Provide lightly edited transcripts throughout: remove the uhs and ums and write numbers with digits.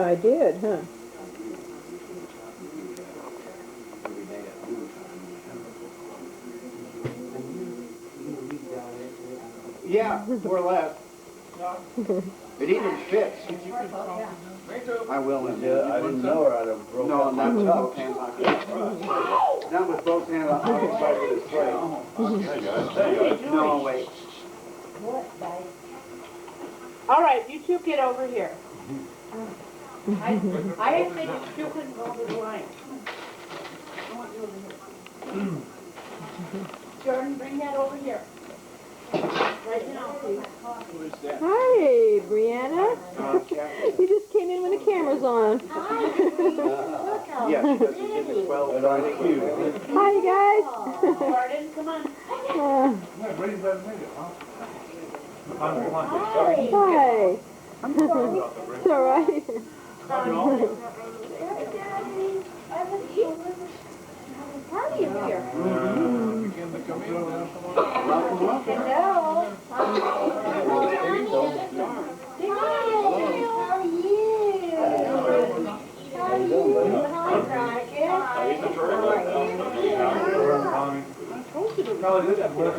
I did, huh? Yeah, more or less. It even fits. I will. I didn't know her. I'd have broken No, not with both hands on it. Not with both hands on the side of his plate. No, wait. All right, you two get over here. I think you two can go over the line. I want you over here. Jordan, bring that over here. Right now, please. Hi, Brianna. You just came in when the camera's on. Yeah, she does it as well. Hi, guys. Jordan, come on. Hi. It's all right. Party up here.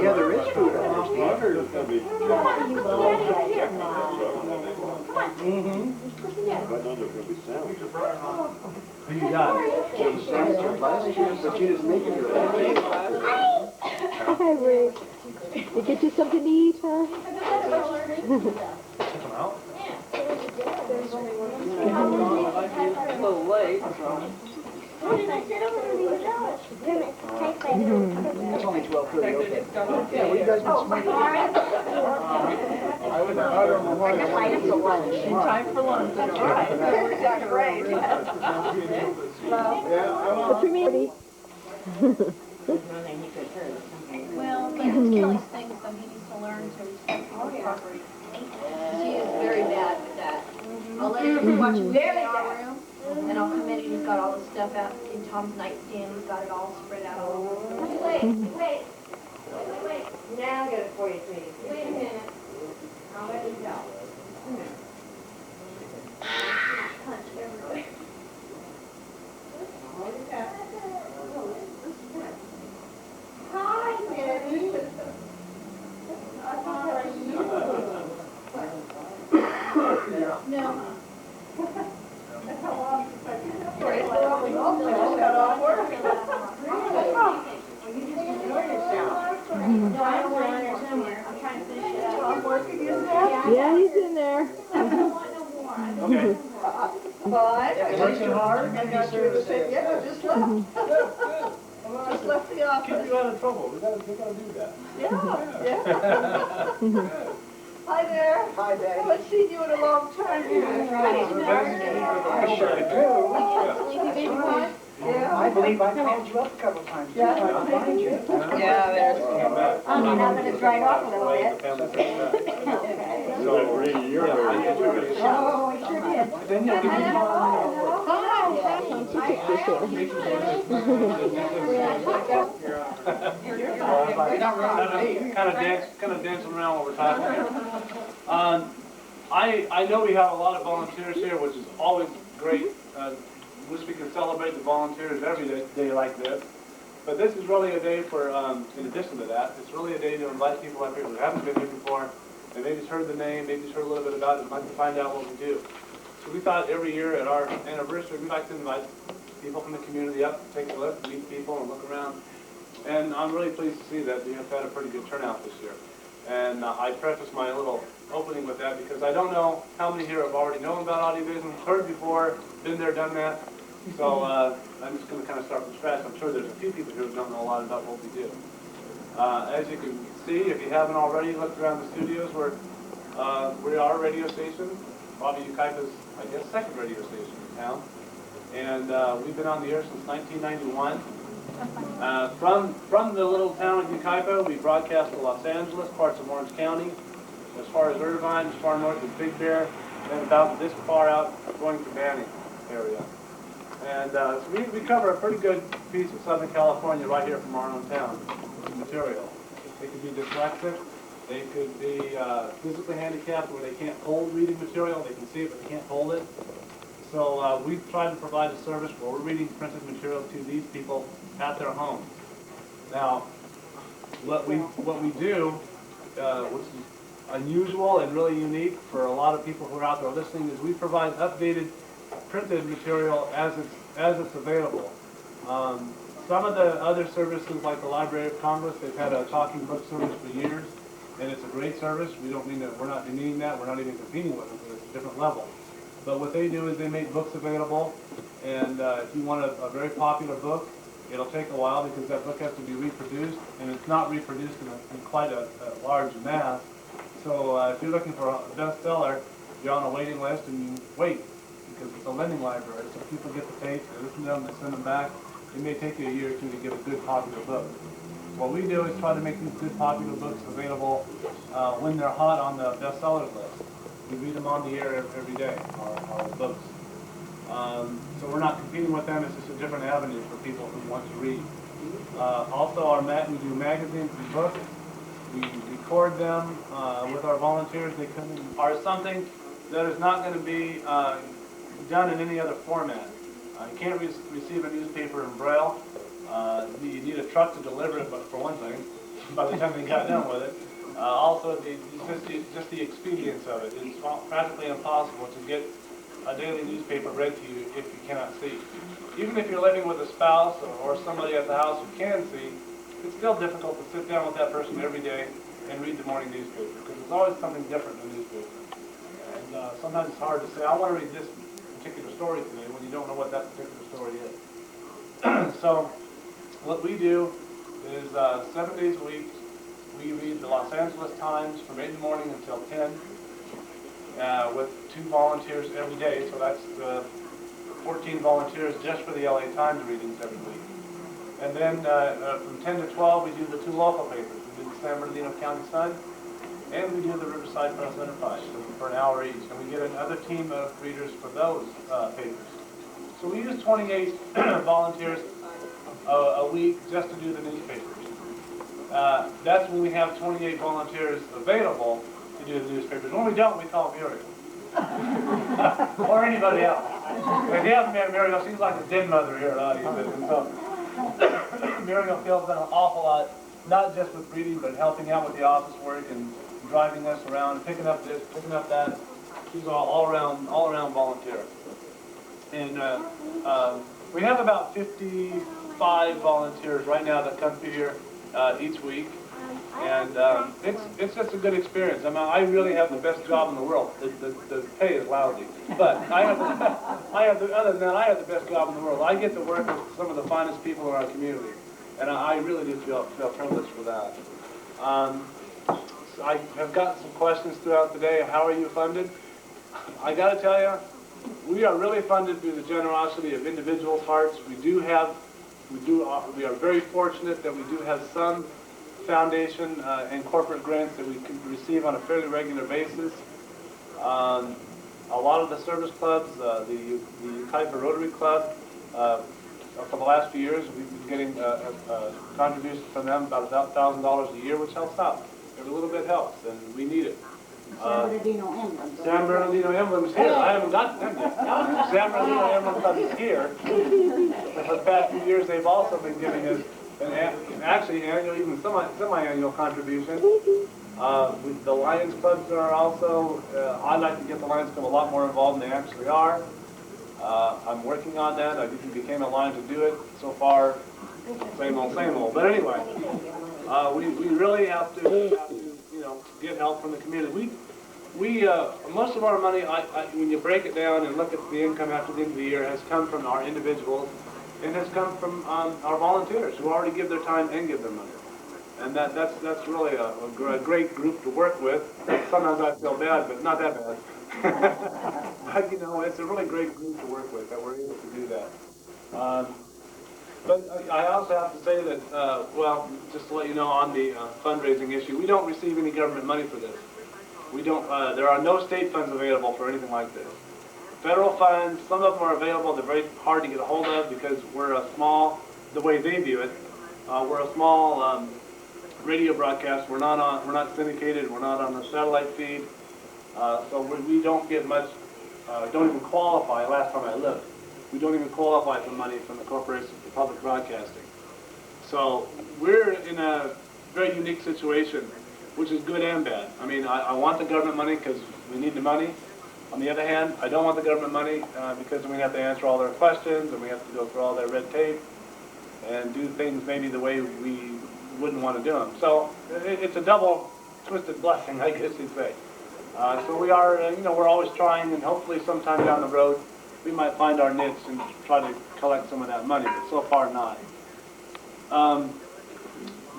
Yeah, there is food. Who you got? But you just make it your Hi, Rick. You get you something to eat, huh? A little late, so. It's only 12:30, okay. Yeah, what you guys been smoking? I don't know why. Time for lunch. That's right. That's great. What's your meeting? Well, but it's Kelly's thing, so he needs to learn to respect the property. He is very bad with that. I'll let him watch a movie in our room, and I'll come in and he's got all the stuff out in Tom's nightstand. He's got it all spread out all over. Wait. Now I'll get it for you, please. Wait a minute. I'll let you go. Punch everywhere. Hi, Daddy. No. Yeah, he's in there. Okay. Working hard? Just left the office. Keep you out of trouble. We gotta do that. Yeah. Hi there. Hi, Daddy. I haven't seen you in a long time. I sure do. Yeah. I believe I called you up a couple times. Yeah. Trying to find you. Yeah, there's. Now that it's dried off a little bit. Oh, we sure did. Then you'll give me Kind of dancing around while we're talking here. I know we have a lot of volunteers here, which is always great. Wish we could celebrate the volunteers every day like this. But this is really a day for, in addition to that, it's really a day to invite people up here who haven't been here before. They maybe just heard the name, maybe just heard a little bit about it, and like to find out what we do. So we thought every year at our anniversary, we'd like to invite people from the community up, take a look, meet people, and look around. And I'm really pleased to see that we have had a pretty good turnout this year. And I preface my little opening with that because I don't know how many here have already known about audiovision, heard before, been there, done that. So I'm just going to kind of start from scratch. I'm sure there's a few people here who don't know a lot about what we do. As you can see, if you haven't already looked around the studios, we are a radio station. Bobby Ukaipa's, I guess, second radio station in town. And we've been on the air since 1991. From the little town of Ukaipa, we broadcast to Los Angeles, parts of Orange County, as far as Irvine, as far north as Big Bear, and about this far out going to Banning area. And so we cover a pretty good piece of Southern California right here from our own town material. They could be dyslexic, they could be physically handicapped where they can't hold reading material, they can see it but they can't hold it. So we've tried to provide a service where we're reading printed material to these people at their homes. Now, what we do, which is unusual and really unique for a lot of people who are out there listening, is we provide updated printed material as it's available. Some of the other services, like the Library of Congress, they've had a talking book service for years, and it's a great service. We don't mean that we're not demeaning that. We're not even competing with it. It's a different level. But what they do is they make books available, and if you want a very popular book, it'll take a while because that book has to be reproduced, and it's not reproduced in quite a large mass. So if you're looking for a bestseller, you're on a waiting list and you wait because it's a lending library. So people get the tapes, they listen to them, they send them back. It may take you a year or two to get a good popular book. What we do is try to make these good popular books available when they're hot on the bestsellers list. We read them on the air every day, our books. So we're not competing with them, it's just a different avenue for people who want to read. Also, we do magazines and books. We record them with our volunteers. They come in, are something that is not going to be done in any other format. You can't receive a newspaper in Braille. You need a truck to deliver it, but for one thing, by the time they got done with it. Also, just the expedience of it. It's practically impossible to get a daily newspaper read to you if you cannot see. Even if you're living with a spouse or somebody at the house who can see, it's still difficult to sit down with that person every day and read the morning newspaper because there's always something different in the newspaper. And sometimes it's hard to say, I want to read this particular story today when you don't know what that particular story is. So what we do is 7 days a week, we read the Los Angeles Times from 8 in the morning until 10 with 2 volunteers every day. So that's 14 volunteers just for the LA Times readings every week. And then from 10 to 12, we do the 2 local papers. We do the San Bernardino County Sun, and we do the Riverside Press Enterprise for an hour each. And we get another team of readers for those papers. So we use 28 volunteers a week just to do the newspapers. That's when we have 28 volunteers available to do the newspapers. When we don't, we call Muriel. Or anybody else. If you haven't met Muriel, she's like a dead mother here at audience. And so Muriel fills in an awful lot, not just with reading, but helping out with the office work and driving us around, picking up this, picking up that. She's all around volunteer. And we have about 55 volunteers right now that come through here each week. And it's just a good experience. I mean, I really have the best job in the world. The pay is lousy, but other than that, I have the best job in the world. I get to work with some of the finest people in our community, and I really do feel privileged for that. I have gotten some questions throughout the day. How are you funded? I got to tell you, we are really funded through the generosity of individuals' hearts. We are very fortunate that we do have some foundation and corporate grants that we can receive on a fairly regular basis. A lot of the service clubs, the Kuiper Rotary Club, for the last few years, we've been getting contributions from them about $1,000 a year, which helps out. Every little bit helps, and we need it. San Bernardino Emblem. San Bernardino Emblem's here. I haven't got them yet. San Bernardino Emblem Club is here. And for the past few years, they've also been giving us actually annual, even semi-annual contribution. The Lions Clubs are also, I'd like to get the Lions Club a lot more involved than they actually are. I'm working on that. I became a Lion to do it. So far, same old. But anyway, we really have to get help from the community. We most of our money, when you break it down and look at the income after the end of the year, has come from our individuals and has come from our volunteers who already give their time and give their money. And that's really a great group to work with. Sometimes I feel bad, but not that bad. But it's a really great group to work with that we're able to do that. But I also have to say that, just to let you know on the fundraising issue, we don't receive any government money for this. We don't. There are no state funds available for anything like this. Federal funds, some of them are available. They're very hard to get a hold of because we're a small, the way they view it, we're a small radio broadcast. We're not syndicated. We're not on the satellite feed. So we don't get much don't even qualify, last time I looked, we don't even qualify for money from the Corporation for Public Broadcasting. So we're in a very unique situation, which is good and bad. I mean, I want the government money because we need the money. On the other hand, I don't want the government money because then we have to answer all their questions and we have to go through all their red tape and do things maybe the way we wouldn't want to do them. So it's a double twisted blessing, I guess you'd say. So we are, we're always trying, and hopefully sometime down the road we might find our niche and try to collect some of that money, but so far not.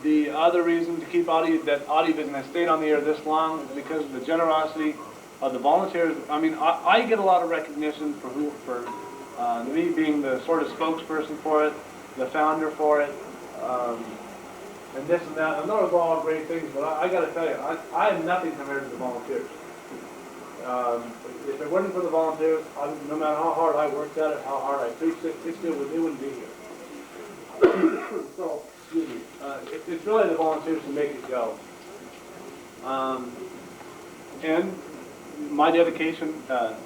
The other reason to keep that Audiovision has stayed on the air this long is because of the generosity of the volunteers. I mean, I get a lot of recognition for me being the sort of spokesperson for it, the founder for it, and this and that. And those are all great things, but I got to tell you, I am nothing compared to the volunteers. If it wasn't for the volunteers, no matter how hard I worked at it, how hard I preached it, they wouldn't be here. So, excuse me, it's really the volunteers who make it go. And my dedication,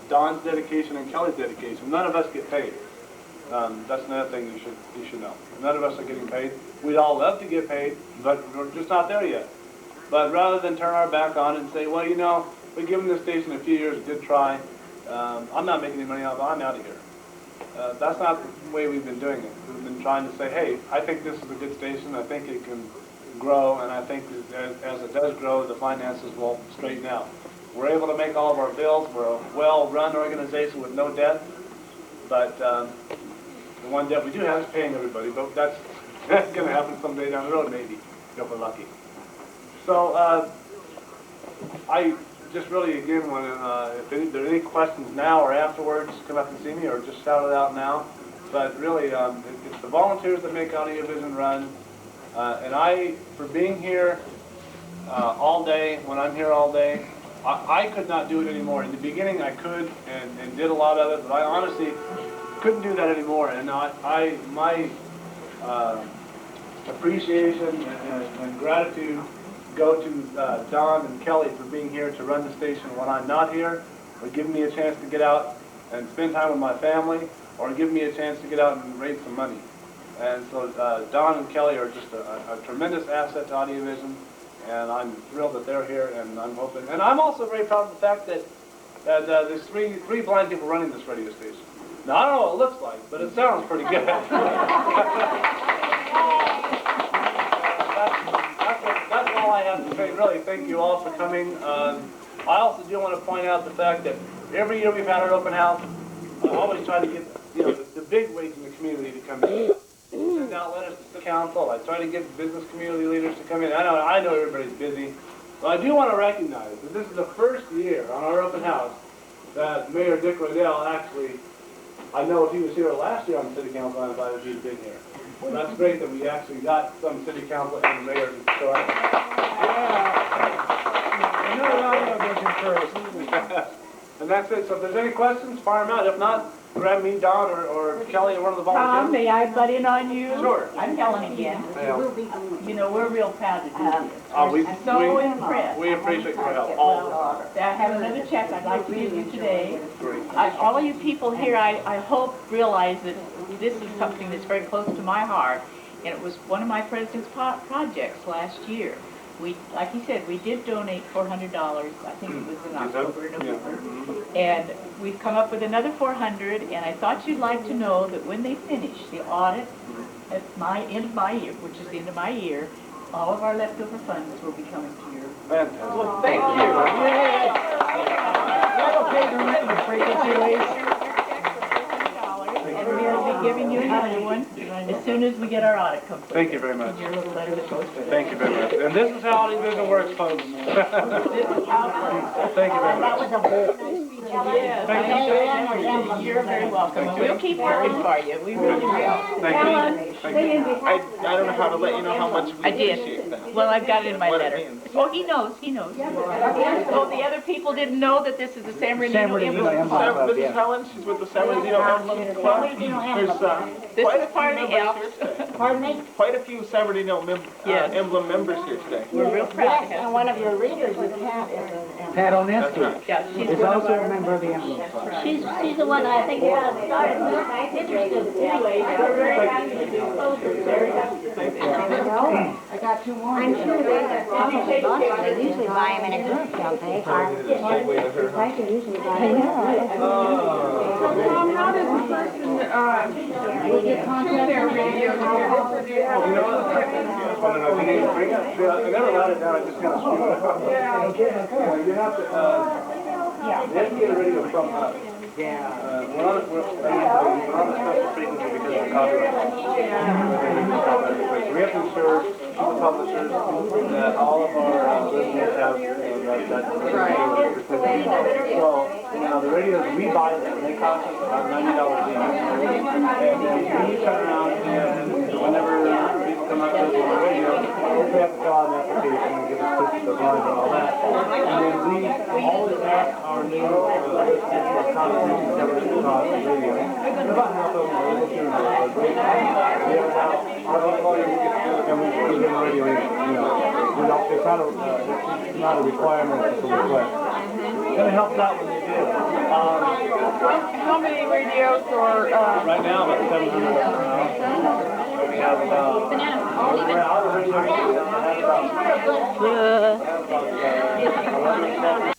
Don's dedication, and Kelly's dedication, none of us get paid. That's another thing you should know. None of us are getting paid. We'd all love to get paid, but we're just not there yet. But rather than turn our back on it and say, well, we've given this station a few years, a good try. I'm not making any money out of it, I'm out of here. That's not the way we've been doing it. We've been trying to say, hey, I think this is a good station, I think it can grow, and I think as it does grow, the finances will straighten out. We're able to make all of our bills. We're a well-run organization with no debt, but the one debt we do have is paying everybody, but that's going to happen someday down the road, maybe, if we're lucky. So I just really, again, want to, if there are any questions now or afterwards, come up and see me, or just shout it out now. But really, it's the volunteers that make Audiovision run, and for being here all day, when I'm here all day, I could not do it anymore. In the beginning, I could and did a lot of it, but I honestly couldn't do that anymore. And my appreciation and gratitude go to Don and Kelly for being here to run the station when I'm not here, or giving me a chance to get out and spend time with my family, or giving me a chance to get out and raise some money. And so Don and Kelly are just a tremendous asset to Audiovision, and I'm thrilled that they're here, and I'm hoping. And I'm also very proud of the fact that there's three blind people running this radio station. Now, I don't know what it looks like, but it sounds pretty good. That's all I have to say, really. Thank you all for coming. I also do want to point out the fact that every year we've had our open house, I always try to get the big wigs in the community to come in. Send out letters to the council. I try to get business community leaders to come in. I know everybody's busy, but I do want to recognize that this is the first year on our open house that Mayor Dick Riddell actually, I know if he was here last year on the city council, I invited he'd been here. Well, that's great that we actually got some city council and the mayor to show up. Yeah. And that's it. So if there's any questions, fire them out. If not, grab me, Don, or Kelly, or one of the volunteers. Tom, may I butt in on you? Sure. I'm Helen again. Yeah. We're real proud to do this. I'm so impressed. We appreciate your help. All I have another check I'd like to give you today. great. All of you people here, I hope realize that this is something that's very close to my heart, and it was one of my president's projects last year. Like he said, we did donate $400. I think it was in October, November. And we've come up with another $400, and I thought you'd like to know that when they finish the audit at end of my year, which is the end of my year, all of our leftover funds will be coming to your... Fantastic. Well, thank you. And we'll be giving you another one as soon as we get our audit complete. Thank you very much. Your little letter that goes with it. Thank you very much. And this is how Audiovision works, folks. This is how it works. Thank you very much. That was a very nice speech. Yes, Thank you. you're very welcome. We'll keep working for you. We really will. Thank you. Thank you. I don't know how to let you know how much we I did. appreciate that. Well, I've got it in my What it letter. means. Oh, he knows. Oh, the other people didn't know that this is the San Bernardino emblem. This is Helen. She's with the San Bernardino Emblem Club. There's This quite is a part few of the members Alps. here today. Pardon me? Quite a few San Bernardino Yes. emblem members here today. We're real proud to Yes, and have one of your readers is Cat. Pat Onesky Yeah, she's is one of also a our. member of the Envelope Club. She's the one I think got started interested anyway. We're very happy to do so. Very happy to do that. I got two more. I'm sure they probably bought it. They usually buy them in a group, don't they? I can usually buy them. Tom, how does a person, choose their radio to produce? You know what? I never write it down, I just kind of screw it up. You have to get a radio from us. Yeah. We're on a special frequency because of copyright. So we have to ensure to the publishers that all of our listeners have that. So, now the radios, we buy them, they cost us about $90 each. And then we turn around and whenever people come up to us on the radio, we have to fill out an application and give us pictures of lines and all that. And then we always ask our new listeners for contributions that were cost of radio. And about half of them are listeners of the radio. We have our volume and we put it in radio, we don't, it's not a requirement, it's a request. And it helps out when they do. How many radios or, Right now, about 700. We have about, all the radios we have about 11